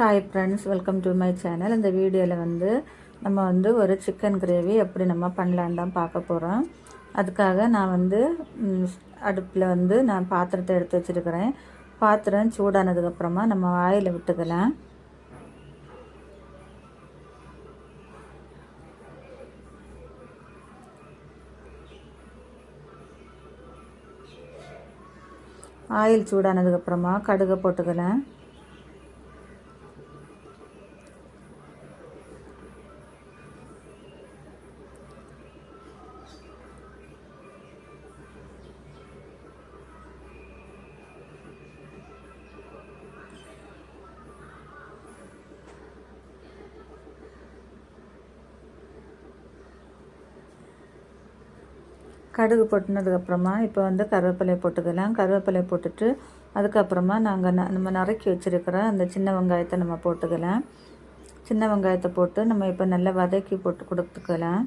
Hi friends, welcome to my channel. இந்த வீடியோவில் நம்ம ஒரு சிக்கன் கிரேவி எப்படி நம்ம பண்ணலான்னு தான் பார்க்க போகிறோம். அதுக்காக நான் அடுப்பில் நான் பாத்திரத்தை எடுத்து வச்சுருக்கிறேன். பாத்திரம் சூடானதுக்கப்புறமா நம்ம ஆயிலை விட்டுக்கலாம். ஆயில் சூடானதுக்கப்புறமா கடுகை போட்டுக்கலாம். கடுகு போட்டுனதுக்கப்புறமா இப்போ கருவேப்பிலை போட்டுக்கலாம். கருவேப்பிலை போட்டுட்டு அதுக்கப்புறமா நம்ம நறுக்கி வச்சுருக்கிற அந்த சின்ன வெங்காயத்தை நம்ம போட்டுக்கலாம். சின்ன வெங்காயத்தை போட்டு நம்ம இப்போ நல்லா வதக்கி போட்டு கொடுத்துக்கலாம்.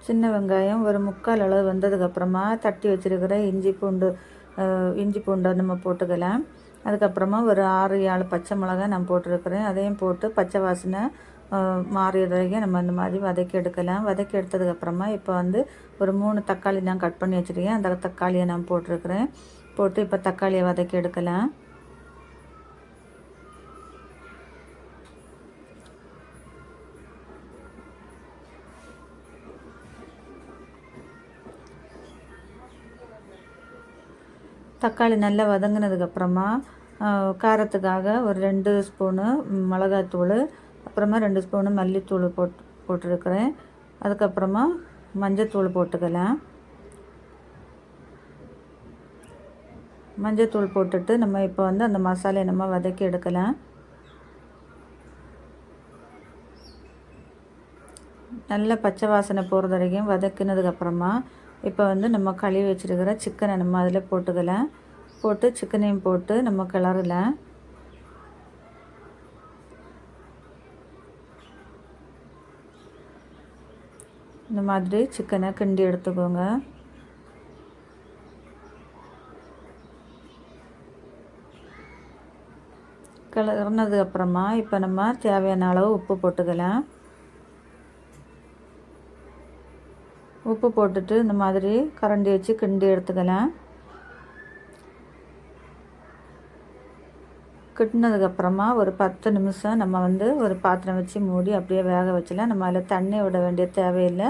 சின்ன வெங்காயம் ஒரு முக்கால் அளவு வந்ததுக்கப்புறமா தட்டி வச்சுருக்கிற இஞ்சி பூண்டை நம்ம போட்டுக்கலாம். அதுக்கப்புறமா ஒரு 6-7 பச்சை மிளகாய் நான் போட்டிருக்கிறேன். அதையும் போட்டு பச்சை வாசனை மாறிய வரைக்கும் நம்ம இந்த மாதிரி வதக்கி எடுக்கலாம். வதக்கி எடுத்ததுக்கப்புறமா இப்போ ஒரு 3 தக்காளி நான் கட் பண்ணி வச்சுருக்கேன். அந்த தக்காளியை நான் போட்டிருக்கிறேன். போட்டு இப்போ தக்காளியை வதக்கி எடுக்கலாம். தக்காளி நல்லா வதங்கினதுக்கப்புறமா காரத்துக்காக ஒரு 2 ஸ்பூனு மிளகாத்தூள், அப்புறமா 2 ஸ்பூனு மல்லித்தூள் போட்டிருக்கிறேன். அதுக்கப்புறமா மஞ்சத்தூள் போட்டுக்கலாம். மஞ்சத்தூள் போட்டுட்டு நம்ம இப்போ அந்த மசாலையை நம்ம வதக்கி எடுக்கலாம். நல்ல பச்சை வாசனை போகிறது வரைக்கும் வதக்கினதுக்கப்புறமா இப்போ நம்ம கழுவி வச்சுருக்கிற சிக்கனை நம்ம அதில் போட்டுக்கலாம். போட்டு சிக்கனையும் போட்டு நம்ம கிளறலாம். இந்த மாதிரி சிக்கனை கிண்டி எடுத்துக்கோங்க. கிளறினதுக்கப்புறமா இப்போ நம்ம தேவையான அளவு உப்பு போட்டுக்கலாம். உப்பு போட்டுட்டு இந்த மாதிரி கரண்டி வச்சு கிண்டி எடுத்துக்கலாம். கிட்டினதுக்கப்புறமா ஒரு 10 நிமிஷம் நம்ம ஒரு பாத்திரம் வச்சு மூடி அப்படியே வேக வச்சலாம். நம்ம அதில் தண்ணி விட வேண்டிய தேவையில்லை.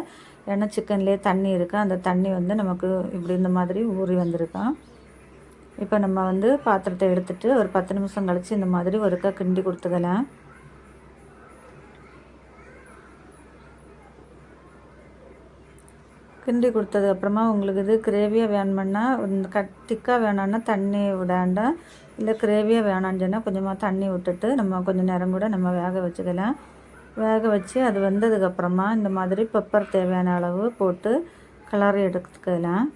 ஏன்னா சிக்கன்லேயே தண்ணி இருக்குது. அந்த தண்ணி நமக்கு இப்படி இந்த மாதிரி ஊறி வந்திருக்கும். இப்போ நம்ம பாத்திரத்தை எடுத்துகிட்டு ஒரு 10 நிமிஷம் கழித்து இந்த மாதிரி ஒருக்கா கிண்டி கொடுத்துக்கலாம். கிண்டி கொடுத்ததுக்கப்புறமா உங்களுக்கு இது கிரேவியாக வேணுமென்னா திக்காக வேணான்னா தண்ணி விடாண்டா, இல்லை கிரேவியாக வேணான்னு சொன்னால் கொஞ்சமாக தண்ணி விட்டுட்டு நம்ம கொஞ்சம் நேரம் கூட நம்ம வேக வச்சுக்கலாம். வேக வச்சு அது வந்ததுக்கப்புறமா இந்த மாதிரி பெப்பர் தேவையான அளவு போட்டு கிளறி எடுத்துக்கலாம்.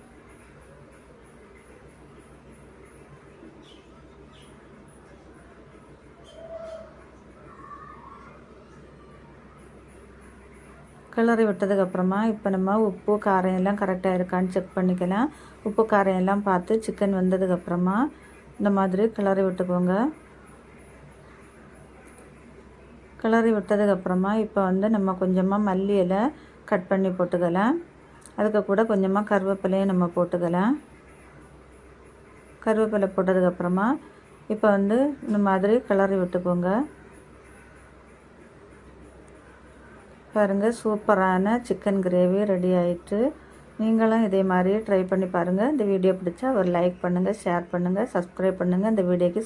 கிளறி விட்டதுக்கப்புறமா இப்போ நம்ம உப்பு காரம் எல்லாம் கரெக்டாக இருக்கான்னு செக் பண்ணிக்கலாம். உப்பு காரம் எல்லாம் பார்த்து சிக்கன் வந்ததுக்கப்புறமா இந்த மாதிரி கிளறி விட்டுக்கோங்க. கிளறி விட்டதுக்கப்புறமா இப்போ நம்ம கொஞ்சமாக மல்லி இலை கட் பண்ணி போட்டுக்கலாம். அதுக்கு கூட கொஞ்சமாக கருவேப்பிலையும் நம்ம போட்டுக்கலாம். கருவேப்பிலை போட்டதுக்கப்புறமா இப்போ இந்த மாதிரி கிளறி விட்டுக்கோங்க. பாருங்கள், சூப்பரான சிக்கன் கிரேவி ரெடி ஆகிட்டு. நீங்களும் இதே மாதிரியே ட்ரை பண்ணி பாருங்கள். இந்த வீடியோ பிடிச்சா ஒரு லைக் பண்ணுங்கள், ஷேர் பண்ணுங்கள், சப்ஸ்கிரைப் பண்ணுங்கள். இந்த வீடியோக்கு